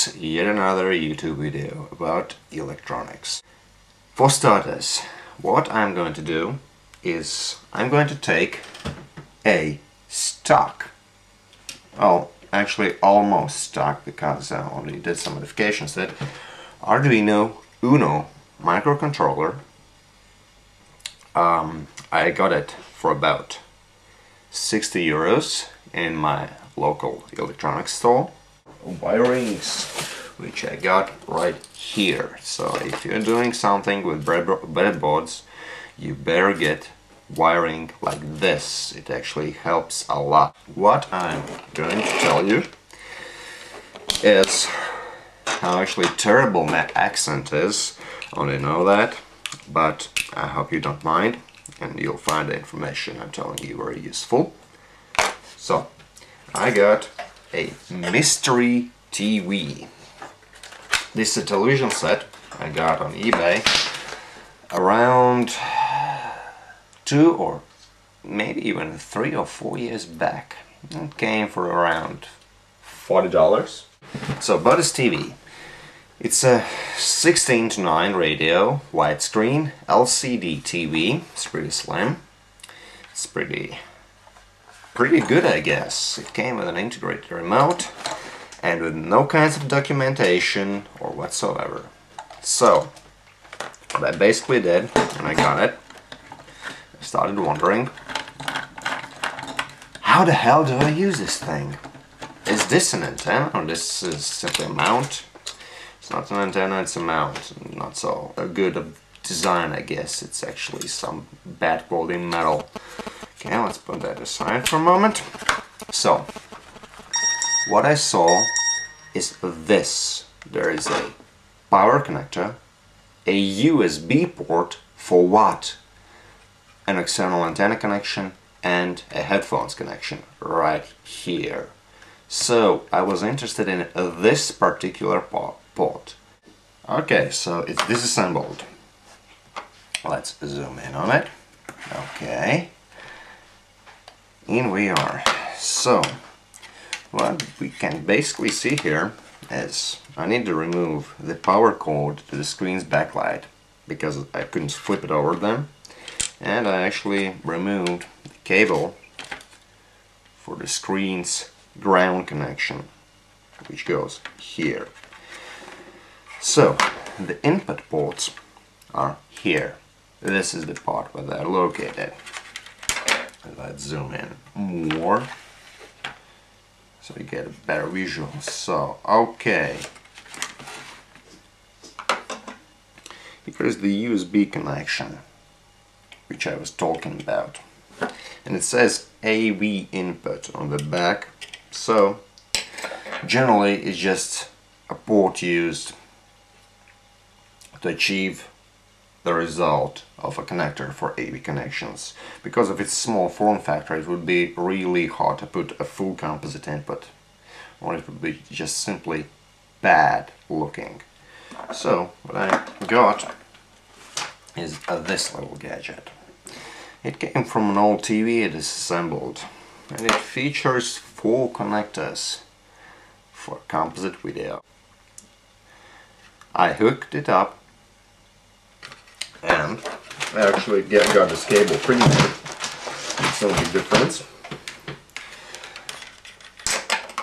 is yet another YouTube video about electronics. For starters, what I'm going to do is I'm going to take a stock, well, actually almost stock because I already did some modifications to it, Arduino Uno microcontroller. I got it for about 60 euros in my local electronics store. Wirings, which I got right here. So if you're doing something with breadboards, you better get wiring like this. It actually helps a lot. What I'm going to tell you is how actually terrible my accent is. I only know that, but I hope you don't mind, and you'll find the information I'm telling you very useful. So, I got a mystery TV. This is a television set I got on eBay around 2 or maybe even 3 or 4 years back. It came for around $40. So, about this TV. It's a 16:9 radio, widescreen, LCD TV. It's pretty slim. It's pretty good, I guess. It came with an integrated remote and with no kinds of documentation or whatsoever. So, what I basically did when I got it, I started wondering, how the hell do I use this thing? Is this an antenna or this is simply a mount? It's not an antenna, it's a mount. Not so good of design, I guess. It's actually some bad quality metal. Okay, let's put that aside for a moment. So, what I saw is this. There is a power connector, a USB port for what? An external antenna connection and a headphones connection right here. So, I was interested in this particular port. Okay, so it's disassembled. Let's zoom in on it. Okay. In we are. So, what we can basically see here is I need to remove the power cord to the screen's backlight because I couldn't flip it over them, and I actually removed the cable for the screen's ground connection, which goes here. So, the input ports are here. This is the part where they're located. Let's zoom in more so you get a better visual. So, okay. Here's the USB connection, which I was talking about. And it says AV input on the back. So, generally it's just a port used to achieve the result of a connector for AV connections. Because of its small form factor, it would be really hard to put a full composite input, or it would be just simply bad looking. So what I got is this little gadget. It came from an old TV it is assembled, and it features 4 connectors for composite video. I hooked it up, and I actually got this cable pre-made. It's no big difference.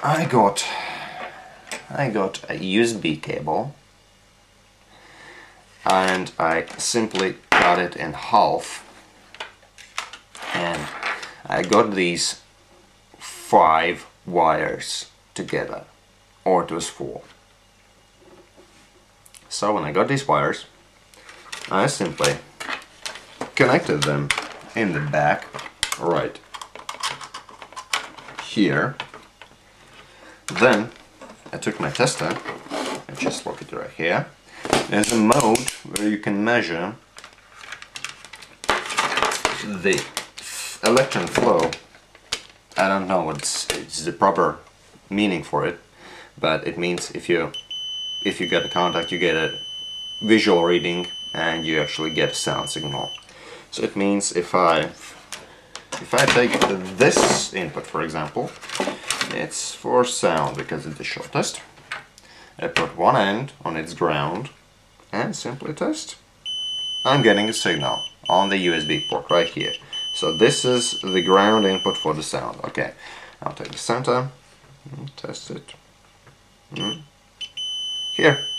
I got a USB cable, and I simply cut it in half, and I got these 5 wires together, or it was 4. So when I got these wires, I simply connected them in the back, right here. Then I took my tester and just look it right here. There's a mode where you can measure the electron flow. I don't know what's the proper meaning for it, but it means if you get a contact, you get a visual reading and you actually get a sound signal. So it means if I take this input, for example, it's for sound because it's the shortest, I put one end on its ground and simply test. I'm getting a signal on the USB port right here. So this is the ground input for the sound. Okay, I'll take the center, test it. Here.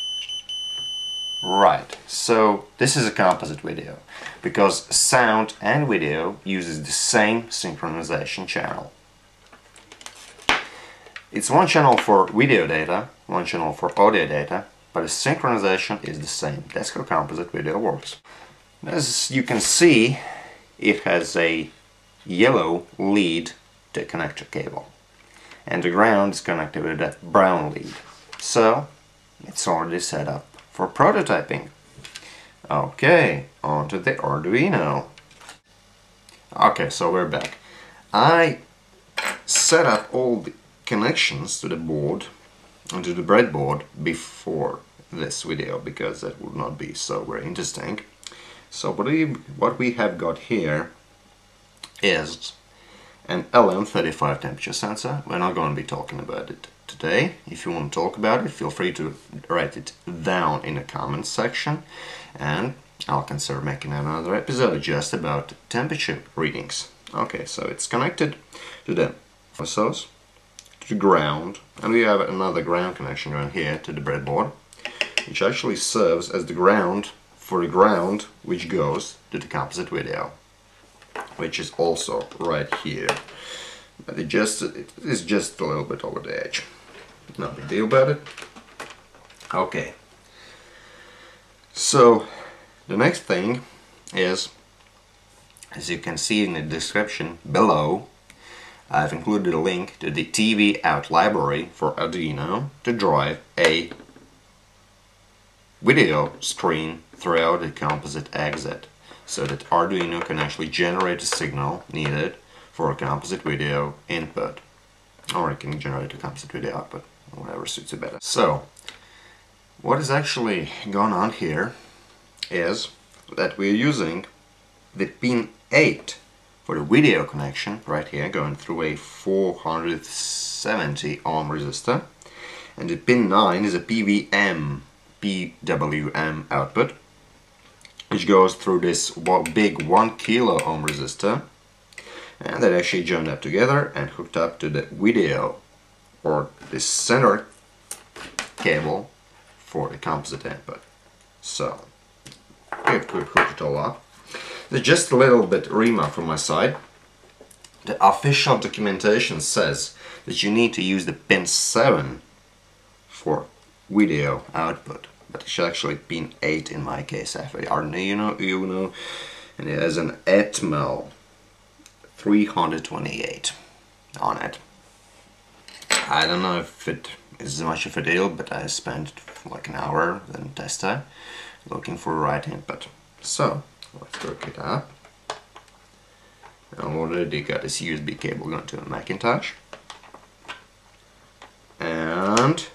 Right, so this is a composite video because sound and video uses the same synchronization channel. It's one channel for video data, one channel for audio data, but the synchronization is the same. That's how composite video works. As you can see, it has a yellow lead to connector cable, and the ground is connected with that brown lead. So it's already set up for prototyping. Okay, onto the Arduino. Okay, so we're back. I set up all the connections to the board and to the breadboard before this video because that would not be so very interesting. So what we have got here is an LM35 temperature sensor. We're not going to be talking about it today. If you want to talk about it, feel free to write it down in the comments section, and I'll consider making another episode just about temperature readings. Okay, so it's connected to the source, to the ground, and we have another ground connection going here to the breadboard, which actually serves as the ground for the ground which goes to the composite video, which is also right here. But it is just a little bit over the edge. No big deal about it. Okay. So the next thing is, as you can see in the description below, I've included a link to the TV out library for Arduino to drive a video screen throughout the composite exit, so that Arduino can actually generate a signal needed for a composite video input, or it can generate a composite video output, whatever suits you better. So what is actually going on here is that we're using the pin 8 for the video connection right here, going through a 470 ohm resistor, and the pin 9 is a PWM output, which goes through this big 1 kilo ohm resistor, and that actually joined up together and hooked up to the video, or the center cable for the composite input. So we've hooked it all up. There's just a little bit remark from my side. The official documentation says that you need to use the pin 7 for video output, but it's actually pin 8 in my case. I have an Arduino, and it has an Atmel 328 on it. I don't know if it is much of a deal, but I spent like an hour in tester looking for the right input. So let's hook it up. I already got this USB cable going to a Macintosh, and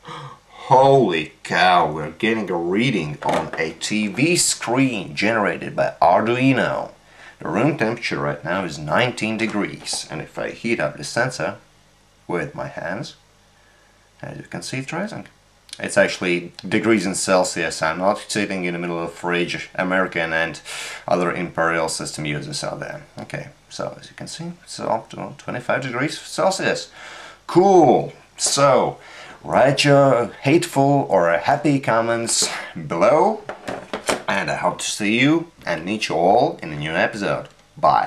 holy cow, we're getting a reading on a TV screen generated by Arduino. The room temperature right now is 19 degrees, and if I heat up the sensor with my hands, as you can see, it's rising. It's actually degrees in Celsius. I'm not sitting in the middle of the fridge, American and other imperial system users out there. Okay, so as you can see, it's up to 25 degrees Celsius. Cool! So, write your hateful or happy comments below, and I hope to see you and meet you all in a new episode. Bye!